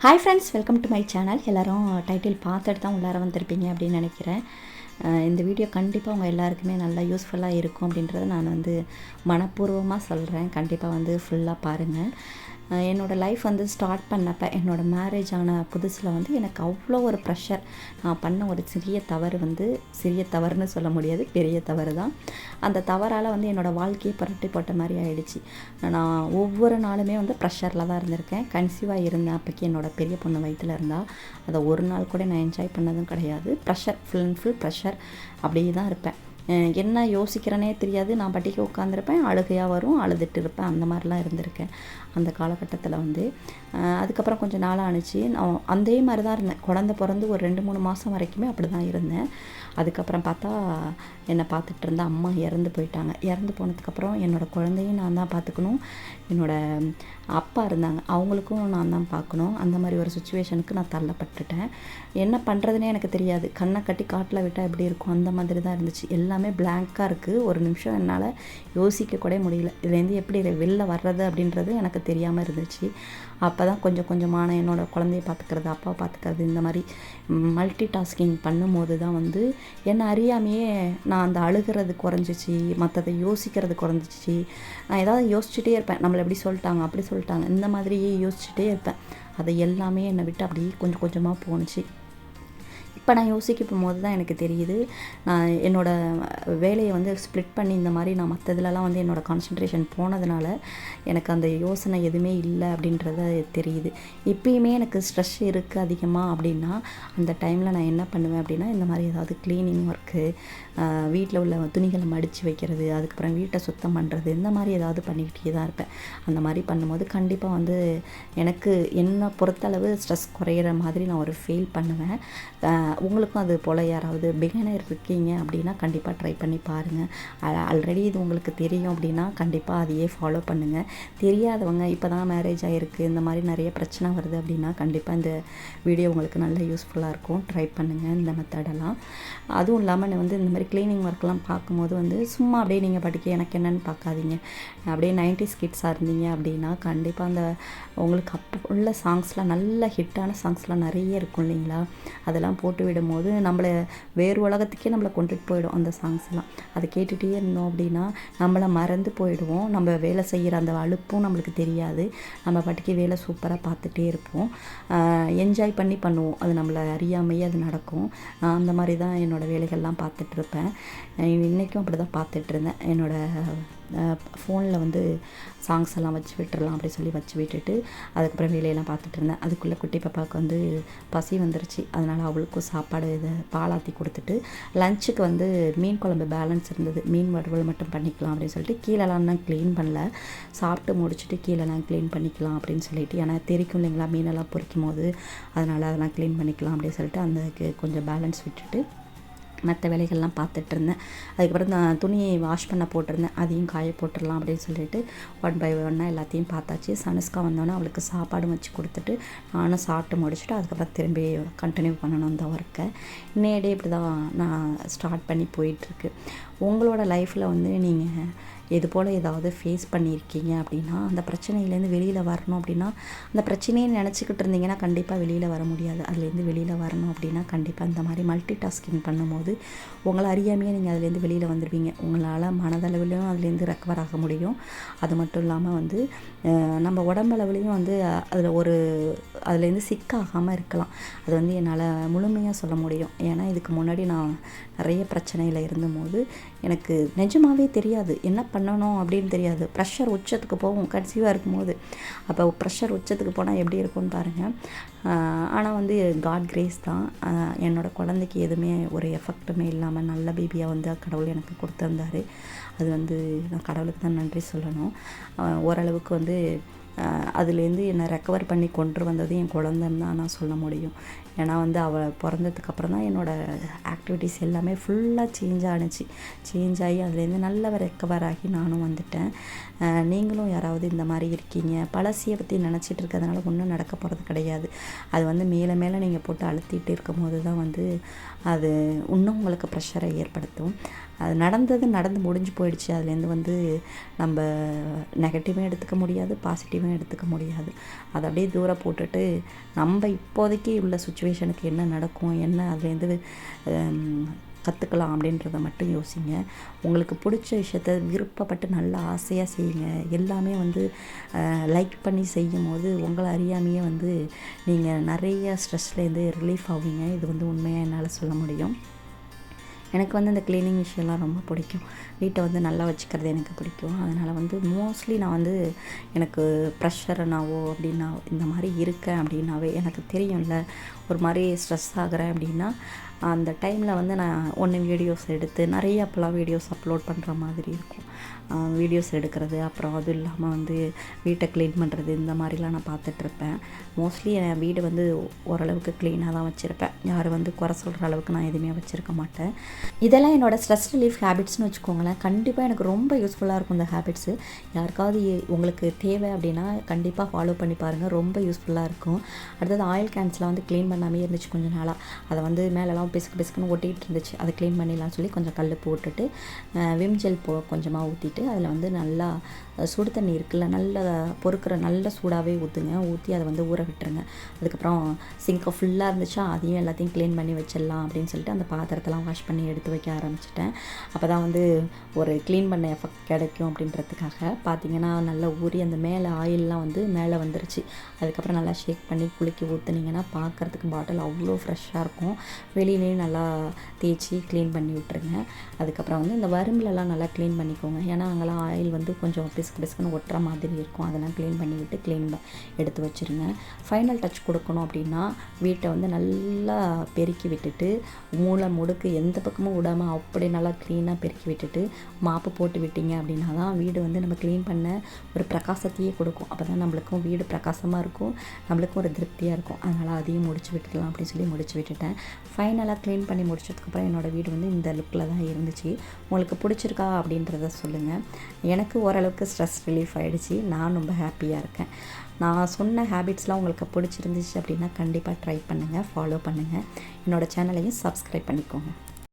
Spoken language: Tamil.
Hi friends, welcome to my channel. எல்லோரும் டைட்டில் பார்த்துட்டு தான் உள்ளார வந்திருப்பீங்க அப்படின்னு நினைக்கிறேன். இந்த வீடியோ கண்டிப்பாக உங்கள் எல்லாருக்குமே நல்லா யூஸ்ஃபுல்லாக இருக்கும் அப்படின்றத நான் மனப்பூர்வமாக சொல்கிறேன். கண்டிப்பாக ஃபுல்லாக பாருங்கள். என்னோடய லைஃப் ஸ்டார்ட் பண்ணப்போ என்னோடய மேரேஜ் ஆன புதுசில் எனக்கு அவ்வளோ ஒரு ப்ரெஷர். நான் பண்ண ஒரு சிறிய தவறு சிறிய தவறுன்னு சொல்ல முடியாது, பெரிய தவறு தான். அந்த தவறால் என்னோடய வாழ்க்கையை புரட்டி போட்ட மாதிரி ஆகிடுச்சு. நான் ஒவ்வொரு நாளுமே ப்ரெஷரில் தான் இருந்திருக்கேன். கன்சீவாக இருந்தேன். அப்போக்கி என்னோடய பெரிய பொண்ணு வயிற்றில் இருந்தால் அதை ஒரு நாள் கூட நான் என்ஜாய் பண்ணதும் கிடையாது. Pressure, full and full pressure, அப்படியே தான் இருப்பேன். என்ன யோசிக்கிறேனே தெரியாது. நான் பாட்டுக்கு உட்காந்துருப்பேன், அழுகையாக வரும், அழுதுட்டு இருப்பேன். அந்த மாதிரிலாம் இருந்திருக்கேன் அந்த காலகட்டத்தில். அதுக்கப்புறம் கொஞ்சம் நாளாக ஆணுச்சு. நான் அதே மாதிரி தான் இருந்தேன். குழந்த பிறந்து ஒரு 2-3 மாதம் வரைக்குமே அப்படி தான் இருந்தேன். அதுக்கப்புறம் பார்த்தா என்னை பார்த்துட்டு இருந்த அம்மா இறந்து போயிட்டாங்க. இறந்து போனதுக்கப்புறம் என்னோடய குழந்தையும் நான் தான் பார்த்துக்கணும். என்னோடய அப்பா இருந்தாங்க, அவங்களுக்கும் நான் தான் பார்க்கணும். அந்த மாதிரி ஒரு சுச்சுவேஷனுக்கு நான் தள்ளப்பட்டுட்டேன். என்ன பண்ணுறதுனே எனக்கு தெரியாது. கண்ணை கட்டி காட்டில் விட்டால் எப்படி இருக்கும், அந்த மாதிரி தான் இருந்துச்சு. எல்லாமே பிளாங்காக இருக்குது. ஒரு நிமிஷம் என்னால் யோசிக்க கூட முடியல. இதுலேருந்து எப்படி வெளில வர்றது அப்படின்றது எனக்கு தெரியாமல் இருந்துச்சு. அப்போ தான் கொஞ்சம் கொஞ்சமான என்னோடய குழந்தைய பார்த்துக்கிறது, அப்பாவை பார்த்துக்கிறது, இந்த மாதிரி மல்டி டாஸ்கிங் பண்ணும்போது தான் என்னை அறியாமையே நான் அந்த அழுகிறது குறைஞ்சிச்சு, மற்றதை யோசிக்கிறது குறைஞ்சிச்சு. நான் ஏதாவது யோசிச்சுட்டே இருப்பேன். நம்மளை எப்படி சொல்லிட்டாங்க, அப்படி சொல்லிட்டாங்க, இந்த மாதிரியே யோசிச்சுட்டே இருப்பேன். அதை எல்லாமே என்னை விட்டு அப்படியே கொஞ்சம் கொஞ்சமாக போணுச்சு. இப்போ நான் யோசிக்க போகும்போது தான் எனக்கு தெரியுது, நான் என்னோடய வேலையை ஸ்ப்ளிட் பண்ணி இந்த மாதிரி நான் மற்றதுலலாம் என்னோடய கான்சன்ட்ரேஷன் போனதுனால எனக்கு அந்த யோசனை எதுவுமே இல்லை அப்படின்றத தெரியுது. இப்போயுமே எனக்கு ஸ்ட்ரெஸ் இருக்குது அதிகமாக அப்படின்னா அந்த டைமில் நான் என்ன பண்ணுவேன் அப்படின்னா, இந்த மாதிரி ஏதாவது க்ளீனிங் ஒர்க்கு, வீட்டில் உள்ள துணிகளை மடித்து வைக்கிறது, அதுக்கப்புறம் வீட்டை சுத்தம் பண்ணுறது, இந்த மாதிரி ஏதாவது பண்ணிக்கிட்டே தான் இருப்பேன். அந்த மாதிரி பண்ணும்போது கண்டிப்பாக எனக்கு என்னை பொறுத்தளவு ஸ்ட்ரெஸ் குறையிற மாதிரி நான் ஒரு ஃபீல் பண்ணுவேன். உங்களுக்கும் அது போல் யாராவது பிகினர் இருக்கீங்க அப்படின்னா கண்டிப்பாக ட்ரை பண்ணி பாருங்கள். ஆல்ரெடி இது உங்களுக்கு தெரியும் அப்படின்னா கண்டிப்பாக அதையே ஃபாலோ பண்ணுங்கள். தெரியாதவங்க, இப்போ தான் மேரேஜ் ஆகிருக்கு, இந்த மாதிரி நிறைய பிரச்சனை வருது அப்படின்னா கண்டிப்பாக இந்த வீடியோ உங்களுக்கு நல்ல யூஸ்ஃபுல்லாக இருக்கும். ட்ரை பண்ணுங்கள் இந்த மெத்தடெல்லாம். அதுவும் இல்லாமல் இந்த மாதிரி க்ளீனிங் ஒர்க்லாம் பார்க்கும்போது சும்மா அப்படியே நீங்கள் பாட்டுக்கு எனக்கு என்னென்னு பார்க்காதீங்க. அப்படியே 90s கிட்ஸாக இருந்தீங்க அப்படின்னா கண்டிப்பாக அந்த உங்களுக்கு அப்போ உள்ள சாங்ஸ்லாம், நல்ல ஹிட்டான சாங்ஸ்லாம் நிறைய இருக்கும் இல்லைங்களா, அதெல்லாம் போட்டு விடும்போது நம்மளை வேறு உலகத்துக்கே நம்மளை கொண்டுட்டு போயிடும் அந்த சாங்ஸ்லாம். அதை கேட்டுகிட்டே இருந்தோம் அப்படின்னா நம்மளை மறந்து போயிடுவோம். நம்ம வேலை செய்கிற அந்த அலுப்பும் நம்மளுக்கு தெரியாது. நம்ம பாட்டுக்கு வேலை சூப்பராக பார்த்துட்டே இருப்போம். என்ஜாய் பண்ணி பண்ணுவோம். அது நம்மளை அறியாமையே அது நடக்கும். நான் அந்த மாதிரி தான் என்னோடய வேலைகள்லாம் பார்த்துட்ருப்பேன். இன்றைக்கும் அப்படி தான் பார்த்துட்ருந்தேன். என்னோடய ஃபோனில் சாங்ஸ் எல்லாம் வச்சு விட்டுறலாம் அப்படி சொல்லி வச்சு விட்டுட்டு அதுக்கப்புறம் வேலையெல்லாம் பார்த்துட்டு இருந்தேன். அதுக்குள்ளே குட்டி பாப்பாவுக்கு பசி வந்துருச்சு. அதனால் அவளுக்கும் சாப்பாடு இதை பாலாற்றி கொடுத்துட்டு லஞ்சுக்கு மீன் குழம்பு பேலன்ஸ் இருந்தது. மீன் வறுவல் மட்டும் பண்ணிக்கலாம் அப்படின்னு சொல்லிட்டு கீழெல்லாம் நான் க்ளீன் பண்ணல. சாப்பிட்டு முடிச்சுட்டு கீழெல்லாம் க்ளீன் பண்ணிக்கலாம் அப்படின்னு சொல்லிட்டு, ஏன்னா தெரிக்கும் இல்லைங்களா மீனெல்லாம் பொரிக்கும் போது, அதனால் அதெல்லாம் க்ளீன் பண்ணிக்கலாம் அப்படின்னு சொல்லிட்டு அதுக்கு கொஞ்சம் பேலன்ஸ் விட்டுட்டு மற்ற வேலைகள்லாம் பார்த்துட்ருந்தேன். அதுக்கப்புறம் நான் துணியை வாஷ் பண்ண போட்டிருந்தேன், அதையும் காய போட்டுடலாம் அப்படின்னு சொல்லிட்டு 1 by 1 எல்லாத்தையும் பார்த்தாச்சு. சனுஸ்கா வந்தோன்னே அவளுக்கு சாப்பாடும் வச்சு கொடுத்துட்டு நானும் சாப்பிட்டு முடிச்சுட்டு அதுக்கப்புறம் திரும்பி கண்டினியூ பண்ணணும் இந்த ஒர்க்கை. இன்னைய இப்படி தான் நான் ஸ்டார்ட் பண்ணி போயிட்டுருக்கு. உங்களோட லைஃப்பில் நீங்கள் இது போல் ஏதாவது ஃபேஸ் பண்ணியிருக்கீங்க அப்படின்னா, அந்த பிரச்சனையிலேருந்து வெளியில் வரணும் அப்படின்னா, அந்த பிரச்சனையை நினச்சிக்கிட்டு இருந்தீங்கன்னா கண்டிப்பாக வெளியில் வர முடியாது. அதுலேருந்து வெளியில் வரணும் அப்படின்னா கண்டிப்பாக இந்த மாதிரி மல்டி டாஸ்கிங் பண்ணும்போது உங்களை அறியாமையே நீங்கள் அதுலேருந்து வெளியில் வந்துடுவீங்க. உங்களால் மனதளவிலையும் அதுலேருந்து ரெக்கவர் ஆக முடியும். அது மட்டும் இல்லாமல் நம்ம உடம்பளவுலேயும் அதுலேருந்து சிக்காகாமல் இருக்கலாம். அது என்னால் முழுமையாக சொல்ல முடியும். ஏன்னா இதுக்கு முன்னாடி நான் நிறைய பிரச்சனையில் இருந்தபோது எனக்கு நிஜமாகவே தெரியாது, என்ன பண்ணணும் அப்படின்னு தெரியாது. ப்ரெஷர் உச்சத்துக்கு போகும் கன்சீவாக இருக்கும்போது. அப்போ ப்ரெஷர் உச்சத்துக்கு போனால் எப்படி இருக்கும்னு பாருங்கள். ஆனால் காட் கிரேஸ் தான். என்னோடய குழந்தைக்கு எதுவுமே ஒரு எஃபெக்ட்டுமே இல்லாமல் நல்ல பேபியாக கடவுள் எனக்கு கொடுத்துருந்தாரு. அது நான் கடவுளுக்கு தான் நன்றி சொல்லணும். ஓரளவுக்கு அதுலேருந்து என்னை ரெக்கவர் பண்ணி கொண்டு வந்தது என் குழந்தைன்னு தான் நான் சொல்ல முடியும். ஏன்னா அவள் பிறந்ததுக்கப்புறம் தான் என்னோடய ஆக்டிவிட்டீஸ் எல்லாமே ஃபுல்லாக சேஞ்ச் ஆகி அதுலேருந்து நல்ல ரெக்கவர் ஆகி நானும் வந்துட்டேன். நீங்களும் யாராவது இந்த மாதிரி இருக்கீங்க, பழசியை பற்றி நினச்சிட்டு இருக்கிறதுனால ஒன்றும் நடக்க போகிறது கிடையாது. அது மேலே மேலே நீங்கள் போட்டு அழுத்திட்டு இருக்கும் போது தான் அது இன்னும் உங்களுக்கு ப்ரெஷரை ஏற்படுத்தும். அது நடந்து முடிஞ்சு போயிடுச்சு. அதுலேருந்து வந்து நம்ம நெகட்டிவும் எடுத்துக்க முடியாது, பாசிட்டிவும் எடுத்துக்க முடியாது. அதை அப்படியே தூரம் போட்டுட்டு நம்ம இப்போதைக்கு உள்ள சுச்சுவேஷனுக்கு என்ன நடக்கும், என்ன அதுலேருந்து கற்றுக்கலாம் அப்படின்றத மட்டும் யோசிங்க. உங்களுக்கு பிடிச்ச விஷயத்த விருப்பப்பட்டு நல்லா ஆசையாக செய்யுங்க. எல்லாமே வந்து லைக் பண்ணி செய்யும் போது உங்களை அறியாமையே வந்து நீங்கள் நிறைய ஸ்ட்ரெஸ்லேருந்து ரிலீஃப் ஆவீங்க. இது வந்து உண்மையாக என்னால் சொல்ல முடியும். எனக்கு வந்து இந்த க்ளீனிங் விஷயம்லாம் ரொம்ப பிடிக்கும். வீட்டை வந்து நல்லா வச்சுக்கிறது எனக்கு பிடிக்கும். அதனால் வந்து மோஸ்ட்லி நான் வந்து எனக்கு ப்ரெஷர்னாவோ அப்படின்னா இந்த மாதிரி இருக்கேன் அப்படின்னாவே எனக்கு தெரியும்ல, ஒரு மாதிரி ஸ்ட்ரெஸ் ஆகிறேன் அப்படின்னா அந்த டைமில் வந்து நான் ஒன்று வீடியோஸ் எடுத்து நிறைய அப்போல்லாம் வீடியோஸ் அப்லோட் பண்ணுற மாதிரி இருக்கும். வீடியோஸ் எடுக்கிறது, அப்புறம் அதுவும் இல்லாமல் வந்து வீட்டை க்ளீன் பண்ணுறது, இந்த மாதிரிலாம் நான் பார்த்துட்ருப்பேன். மோஸ்ட்லி என் வீடு வந்து ஓரளவுக்கு க்ளீனாக தான் வச்சுருப்பேன். யாரும் வந்து குறை சொல்கிற அளவுக்கு நான் எதுவுமே வச்சுருக்க மாட்டேன். இதெல்லாம் என்னோடய ஸ்ட்ரெஸ் ரிலீஃப் ஹேபிட்ஸ்னு வச்சுக்கோங்களேன். கண்டிப்பாக எனக்கு ரொம்ப யூஸ்ஃபுல்லாக இருக்கும் இந்த ஹேபிட்ஸு. யாருக்காவது உங்களுக்கு தேவை அப்படின்னா கண்டிப்பாக ஃபாலோ பண்ணி பாருங்கள். ரொம்ப யூஸ்ஃபுல்லாக இருக்கும். அடுத்தது ஆயில் கேன்ஸ்லாம் வந்து க்ளீன் பண்ணாமே இருந்துச்சு கொஞ்சம் நாளாக. அதை வந்து மேலெலாம் பிசுக்குன்னு ஒட்டிகிட்டு இருந்துச்சு. அதை க்ளீன் பண்ணிடலாம்னு சொல்லி கொஞ்சம் கல் போட்டுட்டு விம் ஜெல் கொஞ்சமாக ஊற்றிட்டு அதில் வந்து நல்லா சுடு தண்ணி இருக்குல்ல, நல்லா பொறுக்கிற நல்ல சூடாகவே ஊற்றி அதை வந்து ஊற விட்டுருங்க. அதுக்கப்புறம் சிங்கை ஃபுல்லாக இருந்துச்சா அதையும் எல்லாத்தையும் க்ளீன் பண்ணி வச்சிடலாம் அப்படின்னு சொல்லிட்டு அந்த பாத்திரத்தெல்லாம் வாஷ் பண்ணி எடுத்து வைக்க ஆரம்பிச்சிட்டேன். அப்போ தான் வந்து ஒரு க்ளீன் பண்ண எஃபெக்ட் கிடைக்கும் அப்படின்றதுக்காக பார்த்திங்கன்னா நல்லா ஊறி அந்த மேலே ஆயிலெலாம் வந்து மேலே வந்துருச்சு. அதுக்கப்புறம் நல்லா ஷேக் பண்ணி குலுக்கி ஊற்றுனீங்கன்னா பார்க்குறதுக்கு பாட்டில் அவ்வளோ ஃப்ரெஷ்ஷாக இருக்கும். வெளியிலேயும் நல்லா தேய்ச்சி க்ளீன் பண்ணி விட்டுருங்க. அதுக்கப்புறம் வந்து இந்த வரும்புலலாம் நல்லா க்ளீன் பண்ணிக்கோங்க. ஏன்னா அங்கெல்லாம் ஆயில் வந்து கொஞ்சம் பிசுக்குன்னு ஒட்டுற மாதிரி இருக்கும். அதெல்லாம் க்ளீன் பண்ணி விட்டு எடுத்து வச்சுருங்க. ஃபைனல் டச் கொடுக்கணும் அப்படின்னா வீட்டை வந்து நல்லா பெருக்கி விட்டுட்டு மூளை முடுக்கு எந்த பக்கமும் விடாமல் அப்படி நல்லா க்ளீனாக பெருக்கி விட்டுட்டு மாப்பு போட்டு விட்டீங்க அப்படின்னா தான் வீடு வந்து நம்ம க்ளீன் பண்ண ஒரு பிரகாசத்தையே கொடுக்கும். அப்போ தான் நம்மளுக்கும் வீடு பிரகாசமாக இருக்கும், நம்மளுக்கும் ஒரு திருப்தியாக இருக்கும். அதனால் அதையும் முடிச்சு விட்டுடலாம் அப்படின்னு சொல்லி முடிச்சு விட்டுட்டேன். ஃபைனலாக க்ளீன் பண்ணி முடிச்சதுக்கப்புறம் என்னோடய வீடு வந்து இந்த லுக்கில் தான் இருந்துச்சு. உங்களுக்கு பிடிச்சிருக்கா அப்படின்றத சொல்லுங்கள். எனக்கு ஓரளவுக்கு ஸ்ட்ரெஸ் ரிலீஃப் ஆகிடுச்சு. நான் ரொம்ப ஹாப்பியாக இருக்கேன். நான் சொன்ன ஹேபிட்ஸ்லாம் உங்களுக்கு பிடிச்சிருந்துச்சு அப்படின்னா கண்டிப்பாக ட்ரை பண்ணுங்கள், ஃபாலோ பண்ணுங்கள். என்னோடய சேனலையும் சப்ஸ்கிரைப் பண்ணிக்கோங்க.